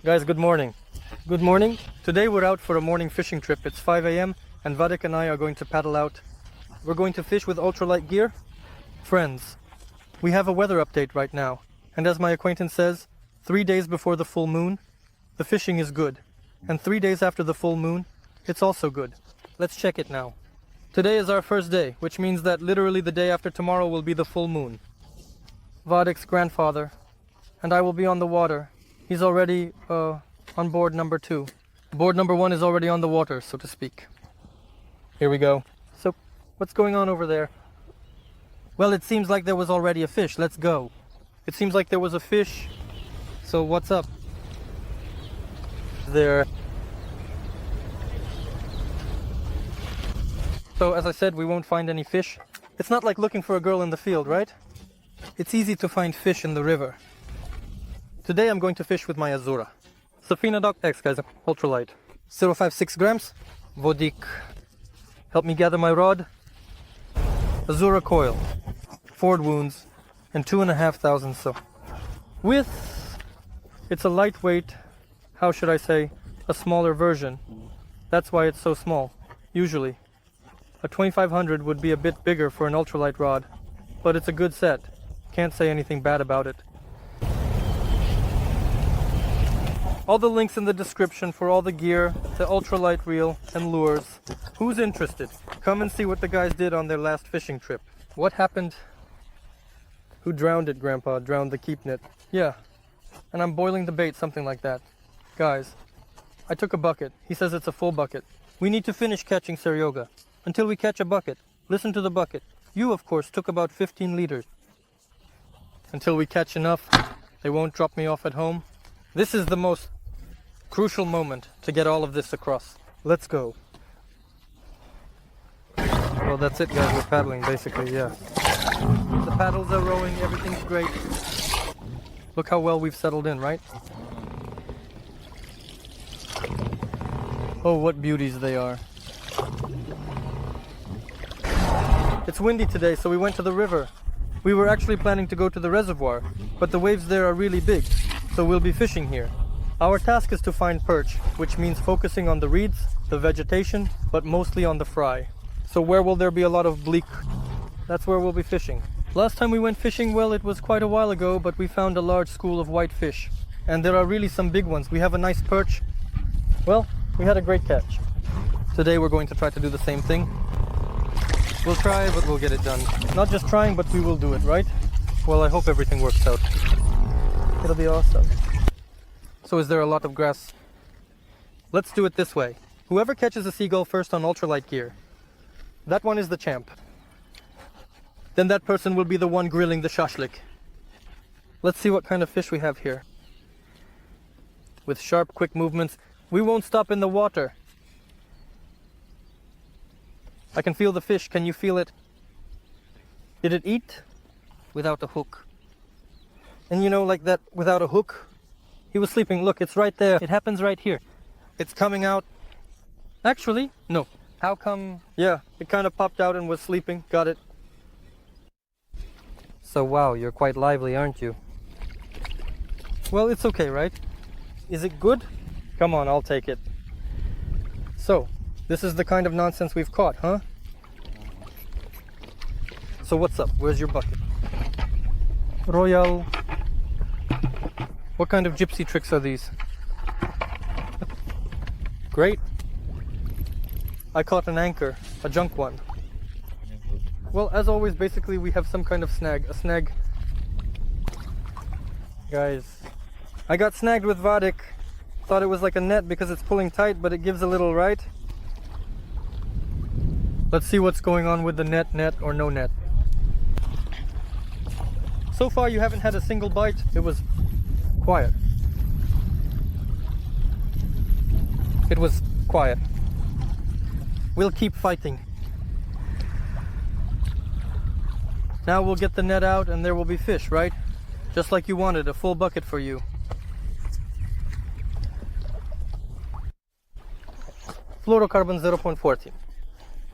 Guys, good morning. Good morning. Today we're out for a morning fishing trip. It's 5 a.m. and Vadik and I are going to paddle out. We're going to fish with ultralight gear. Friends, we have a weather update right now. And as my acquaintance says, 3 days before the full moon, the fishing is good. And 3 days after the full moon, it's also good. Let's check it now. Today is our first day, which means that literally the day after tomorrow will be the full moon. Vadik's grandfather and I will be on the water. He's already on board number 2. Board number 1 is already on the water, so to speak. Here we go. So, what's going on over there? Well, it seems like there was already a fish. Let's go. It seems like there was a fish. So, what's up? There. So, as I said, we won't find any fish. It's not like looking for a girl in the field, right? It's easy to find fish in the river. Today I'm going to fish with my Azura. Safina.x, guys, ultralight. 0.56 grams, Vodik. Help me gather my rod. Azura coil, Ford wounds, and 2,500 so. With, it's a lightweight, how should I say, a smaller version. That's why it's so small, usually. A 2500 would be a bit bigger for an ultralight rod, but it's a good set. Can't say anything bad about it. All the links in the description for all the gear, the ultralight reel, and lures. Who's interested? Come and see what the guys did on their last fishing trip. What happened? Who drowned it, Grandpa? Drowned the keep net. Yeah. And I'm boiling the bait, something like that. Guys, I took a bucket. He says it's a full bucket. We need to finish catching Seryoga. Until we catch a bucket. Listen to the bucket. You, of course, took about 15 liters. Until we catch enough, they won't drop me off at home. This is the most crucial moment to get all of this across. Let's go. Well, that's it, guys. We're paddling, basically, yeah. The paddles are rowing, everything's great. Look how well we've settled in, right? Oh, what beauties they are. It's windy today, so we went to the river. We were actually planning to go to the reservoir, but the waves there are really big, so we'll be fishing here. Our task is to find perch, which means focusing on the reeds, the vegetation, but mostly on the fry. So where will there be a lot of bleak? That's where we'll be fishing. Last time we went fishing, well, it was quite a while ago, but we found a large school of white fish. And there are really some big ones. We have a nice perch. Well, we had a great catch. Today we're going to try to do the same thing. We'll try, but we'll get it done. Not just trying, but we will do it, right? Well, I hope everything works out. It'll be awesome. So is there a lot of grass? Let's do it this way. Whoever catches a seagull first on ultralight gear, that one is the champ. Then that person will be the one grilling the shashlik. Let's see what kind of fish we have here. With sharp, quick movements, we won't stop in the water. I can feel the fish. Can you feel it? Did it eat? Without a hook. And you know, like that, without a hook, he was sleeping. Look, it's right there. It happens right here. It's coming out. Actually, no. How come? Yeah, it kind of popped out and was sleeping. Got it. So, wow, you're quite lively, aren't you? Well, it's okay, right? Is it good? Come on, I'll take it. So, this is the kind of nonsense we've caught, huh? So what's up? Where's your bucket? Royal. What kind of gypsy tricks are these? Great. I caught an anchor, a junk one. Well, as always, basically we have some kind of snag. A snag. Guys, I got snagged with Vadik. Thought it was like a net because it's pulling tight, but it gives a little, right? Let's see what's going on with the net or no net. So far you haven't had a single bite. It was quiet. It was quiet. We'll keep fighting. Now we'll get the net out and there will be fish, right? Just like you wanted, a full bucket for you. Fluorocarbon 0.14.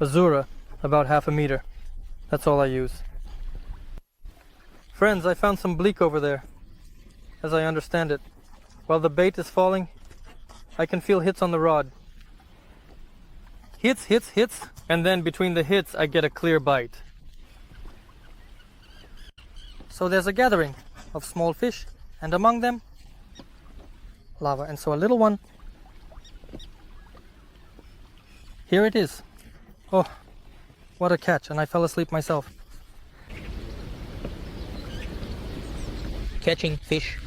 Azura, about half a meter. That's all I use. Friends, I found some bleak over there, as I understand it. While the bait is falling, I can feel hits on the rod. Hits, hits, hits, and then between the hits I get a clear bite. So there's a gathering of small fish, and among them, lava. And so a little one, here it is. Oh, what a catch, and I fell asleep myself. Catching fish.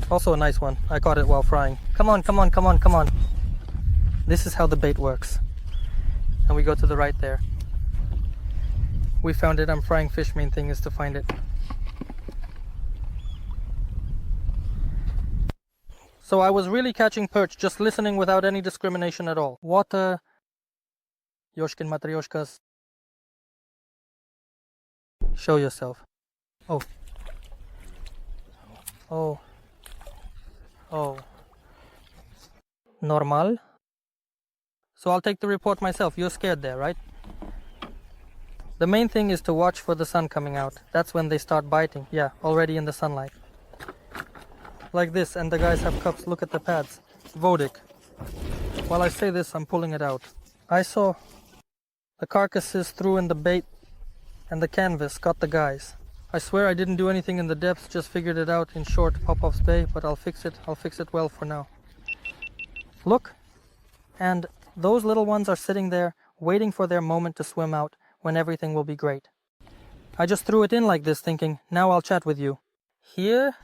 Also a nice one. I caught it while frying. Come on, come on, come on, come on. This is how the bait works. And we go to the right there. We found it. I'm frying fish. Main thing is to find it. So I was really catching perch, just listening without any discrimination at all. Water, Yoshkin Matryoshkas. Show yourself. Oh. Oh. Oh. Normal. So I'll take the report myself. You're scared there, right? The main thing is to watch for the sun coming out. That's when they start biting. Yeah, already in the sunlight. Like this, and the guys have cups. Look at the pads. Vodic. While I say this, I'm pulling it out. I saw the carcasses threw in the bait, and the canvas got the guys. I swear I didn't do anything in the depths, just figured it out in short Popov's Bay, but I'll fix it. I'll fix it well for now. Look, and those little ones are sitting there, waiting for their moment to swim out, when everything will be great. I just threw it in like this, thinking, now I'll chat with you. Here,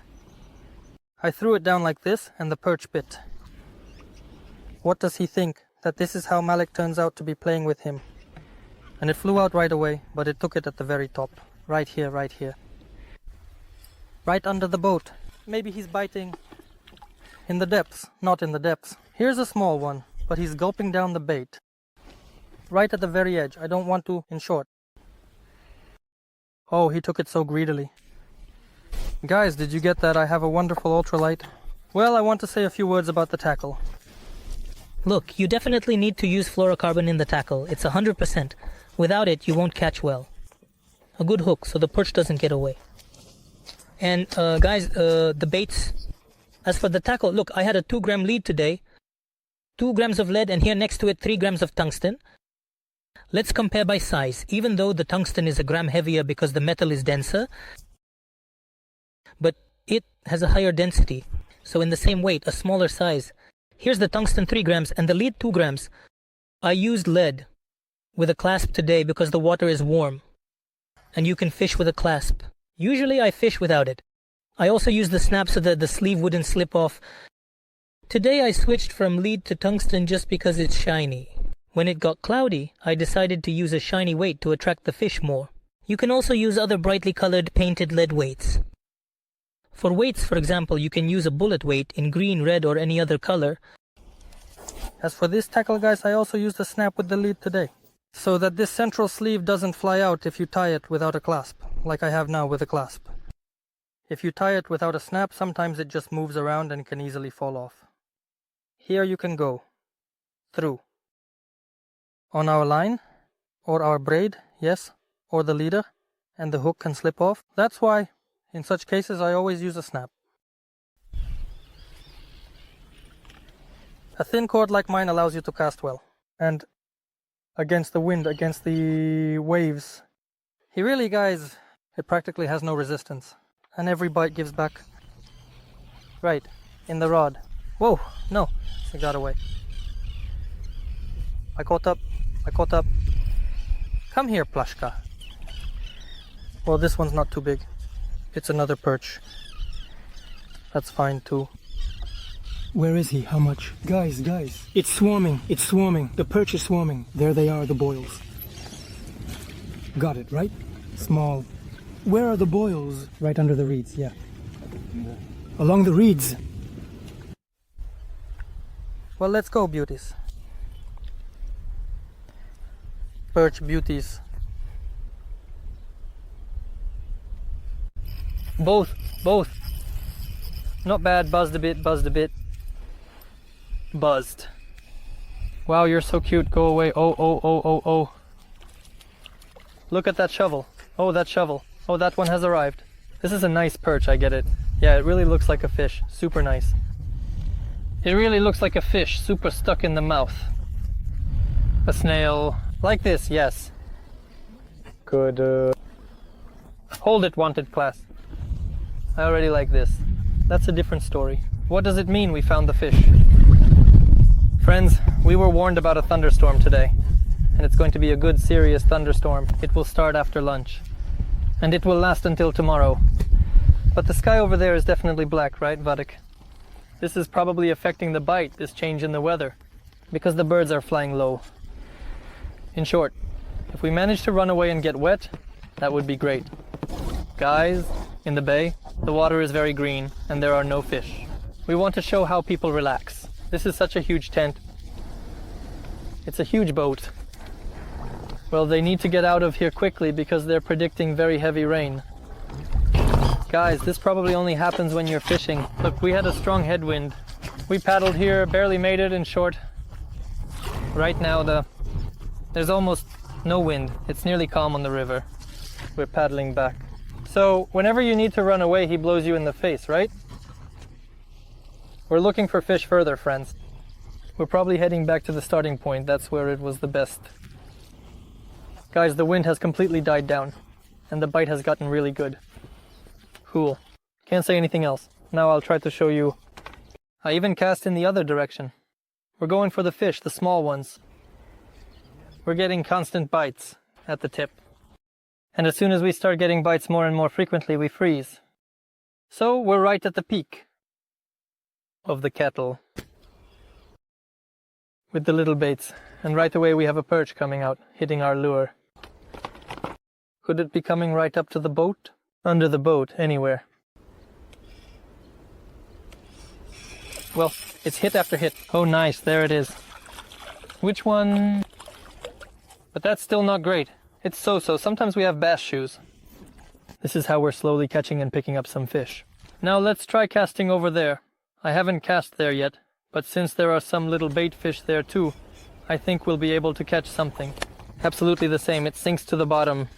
I threw it down like this, and the perch bit. What does he think? That this is how Malik turns out to be playing with him. And it flew out right away, but it took it at the very top. Right here, right here. Right under the boat. Maybe he's biting in the depths, not in the depths. Here's a small one, but he's gulping down the bait. Right at the very edge. I don't want to in short. Oh, he took it so greedily. Guys, did you get that? I have a wonderful ultralight. Well, I want to say a few words about the tackle. Look, you definitely need to use fluorocarbon in the tackle. It's 100%. Without it, you won't catch well. A good hook so the perch doesn't get away. And guys, the baits. As for the tackle, look, I had a 2-gram lead today. 2 grams of lead, and here next to it 3 grams of tungsten. Let's compare by size. Even though the tungsten is a gram heavier because the metal is denser, but it has a higher density. So in the same weight, a smaller size. Here's the tungsten 3 grams and the lead 2 grams. I used lead with a clasp today because the water is warm. And you can fish with a clasp. Usually I fish without it. I also use the snap so that the sleeve wouldn't slip off. Today I switched from lead to tungsten just because it's shiny. When it got cloudy, I decided to use a shiny weight to attract the fish more. You can also use other brightly colored painted lead weights. For weights, for example, you can use a bullet weight in green, red, or any other color. As for this tackle, guys, I also used a snap with the lead today, so that this central sleeve doesn't fly out if you tie it without a clasp, like I have now with a clasp. If you tie it without a snap, sometimes it just moves around and can easily fall off. Here you can go through on our line, or our braid, yes, or the leader, and the hook can slip off. That's why, in such cases, I always use a snap. A thin cord like mine allows you to cast well, and against the wind, against the waves. He really, guys, it practically has no resistance, and every bite gives back. Right, in the rod. Whoa, no, it got away. I caught up. Come here, Plashka. Well, this one's not too big. It's another perch. That's fine too. Where is he? How much? Guys, it's swarming. The perch is swarming. There they are, the boils. Got it, right? Small. Where are the boils? Right under the reeds, yeah. Along the reeds. Well, let's go, beauties. Perch beauties. Both. Not bad, buzzed a bit. Buzzed. Wow, you're so cute, go away. Oh. Look at that shovel. Oh, that shovel. Oh, that one has arrived. This is a nice perch, I get it. Yeah, it really looks like a fish. Super nice. It really looks like a fish, super stuck in the mouth. A snail. Like this, yes. Good. Hold it, wanted class. I already like this. That's a different story. What does it mean we found the fish? Friends, we were warned about a thunderstorm today. And it's going to be a good, serious thunderstorm. It will start after lunch. And it will last until tomorrow. But the sky over there is definitely black, right, Vadik? This is probably affecting the bite, this change in the weather, because the birds are flying low. In short, if we manage to run away and get wet, that would be great. Guys, in the bay, the water is very green and there are no fish. We want to show how people relax. This is such a huge tent. It's a huge boat. Well, they need to get out of here quickly because they're predicting very heavy rain. Guys, this probably only happens when you're fishing. Look, we had a strong headwind. We paddled here, barely made it. In short, right now there's almost no wind. It's nearly calm on the river. We're paddling back. So whenever you need to run away, he blows you in the face, right? We're looking for fish further, friends. We're probably heading back to the starting point. That's where it was the best. Guys, the wind has completely died down and the bite has gotten really good. Cool. Can't say anything else. Now I'll try to show you. I even cast in the other direction. We're going for the fish, the small ones. We're getting constant bites at the tip. And as soon as we start getting bites more and more frequently, we freeze. So we're right at the peak of the kettle with the little baits. And right away we have a perch coming out, hitting our lure. Could it be coming right up to the boat? Under the boat, anywhere. Well, it's hit after hit. Oh, nice, there it is. Which one? But that's still not great. It's so-so. Sometimes we have bass shoes. This is how we're slowly catching and picking up some fish. Now let's try casting over there. I haven't cast there yet, but since there are some little bait fish there too, I think we'll be able to catch something. Absolutely the same. It sinks to the bottom.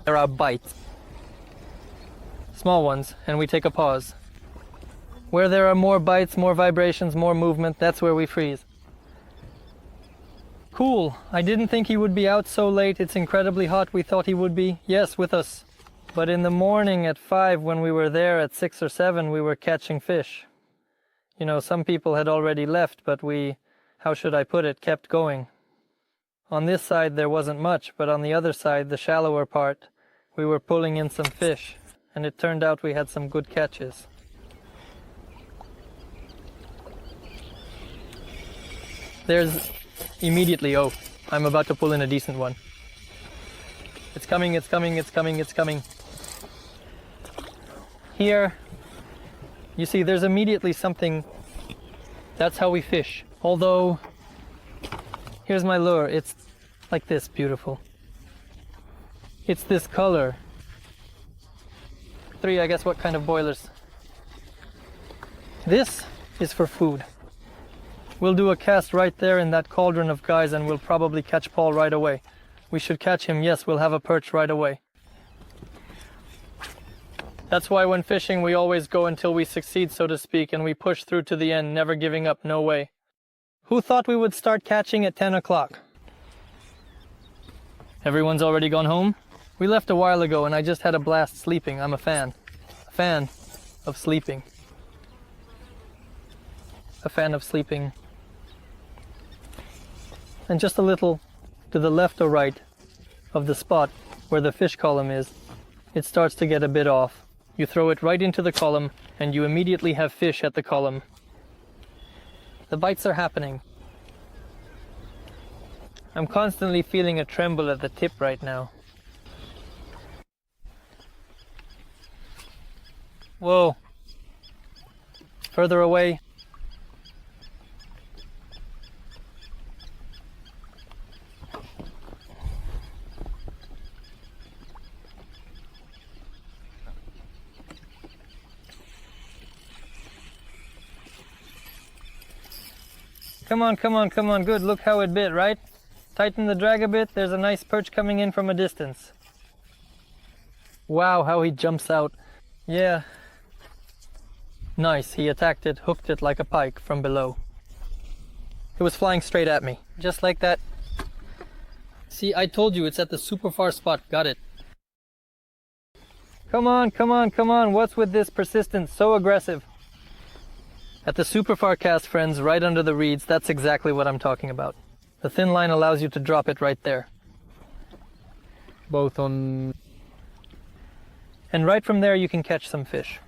There are bites. Small ones, and we take a pause. Where there are more bites, more vibrations, more movement, that's where we freeze. Cool. I didn't think he would be out so late. It's incredibly hot. We thought he would be, yes, with us. But in the morning at 5, when we were there at 6 or 7, we were catching fish. You know, some people had already left, but we, how should I put it, kept going. On this side there wasn't much, but on the other side, the shallower part, we were pulling in some fish, and it turned out we had some good catches. There's immediately, oh, I'm about to pull in a decent one. It's coming, it's coming, it's coming, it's coming. Here, you see, there's immediately something. That's how we fish. Although, here's my lure. It's like this, beautiful. It's this color. 3, I guess, what kind of boilers? This is for food. We'll do a cast right there in that cauldron of guys and we'll probably catch Paul right away. We should catch him, yes, we'll have a perch right away. That's why when fishing we always go until we succeed, so to speak, and we push through to the end, never giving up, no way. Who thought we would start catching at 10 o'clock? Everyone's already gone home? We left a while ago and I just had a blast sleeping. I'm a fan. A fan of sleeping. A fan of sleeping. And just a little to the left or right of the spot where the fish column is, it starts to get a bit off. You throw it right into the column and you immediately have fish at the column. The bites are happening. I'm constantly feeling a tremble at the tip right now. Whoa. Further away. Come on, come on, come on. Good. Look how it bit, right? Tighten the drag a bit. There's a nice perch coming in from a distance. Wow, how he jumps out. Yeah. Nice, he attacked it, hooked it like a pike from below. It was flying straight at me, just like that. See, I told you it's at the super far spot. Got it. Come on, come on, come on. What's with this persistence? So aggressive. At the super far cast, friends, right under the reeds, that's exactly what I'm talking about. The thin line allows you to drop it right there. Both on... And right from there you can catch some fish.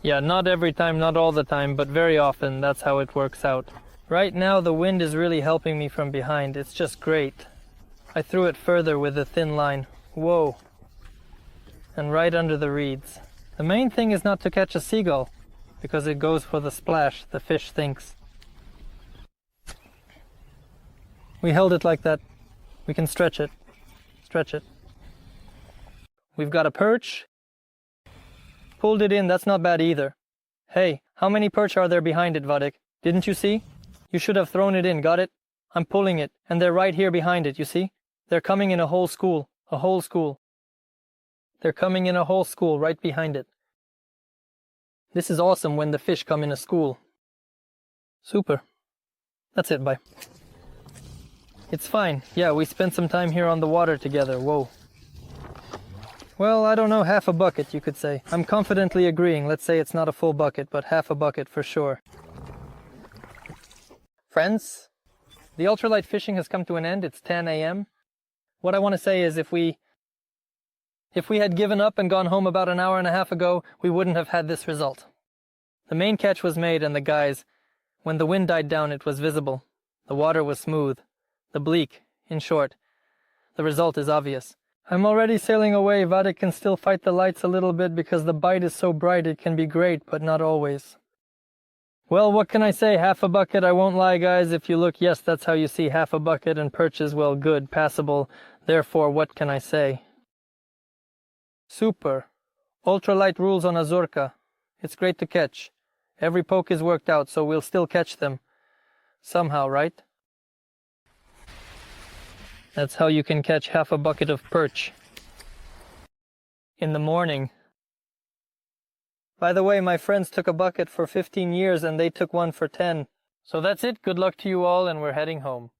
Yeah, not every time, not all the time, but very often that's how it works out. Right now the wind is really helping me from behind. It's just great. I threw it further with the thin line. Whoa. And right under the reeds. The main thing is not to catch a seagull, because it goes for the splash, the fish thinks. We held it like that. We can stretch it. Stretch it. We've got a perch. Pulled it in, that's not bad either. Hey, how many perch are there behind it, Vadik? Didn't you see? You should have thrown it in, got it? I'm pulling it, and they're right here behind it, you see? They're coming in a whole school. A whole school. They're coming in a whole school right behind it. This is awesome when the fish come in a school. Super. That's it, bye. It's fine. Yeah, we spent some time here on the water together. Whoa. Well, I don't know, half a bucket, you could say. I'm confidently agreeing. Let's say it's not a full bucket, but half a bucket for sure. Friends, the ultralight fishing has come to an end. It's 10 a.m. What I want to say is if we had given up and gone home about an hour and a half ago, we wouldn't have had this result. The main catch was made, and the guys, when the wind died down, it was visible. The water was smooth. The bleak, in short. The result is obvious. I'm already sailing away. Vadik can still fight the lights a little bit because the bite is so bright it can be great, but not always. Well, what can I say? Half a bucket, I won't lie, guys. If you look, yes, that's how you see half a bucket, and perch is, well, good, passable. Therefore, what can I say? Super. Ultralight rules on Azurka. It's great to catch. Every poke is worked out, so we'll still catch them. Somehow, right? That's how you can catch half a bucket of perch. In the morning. By the way, my friends took a bucket for 15 years and they took one for 10. So that's it. Good luck to you all, and we're heading home.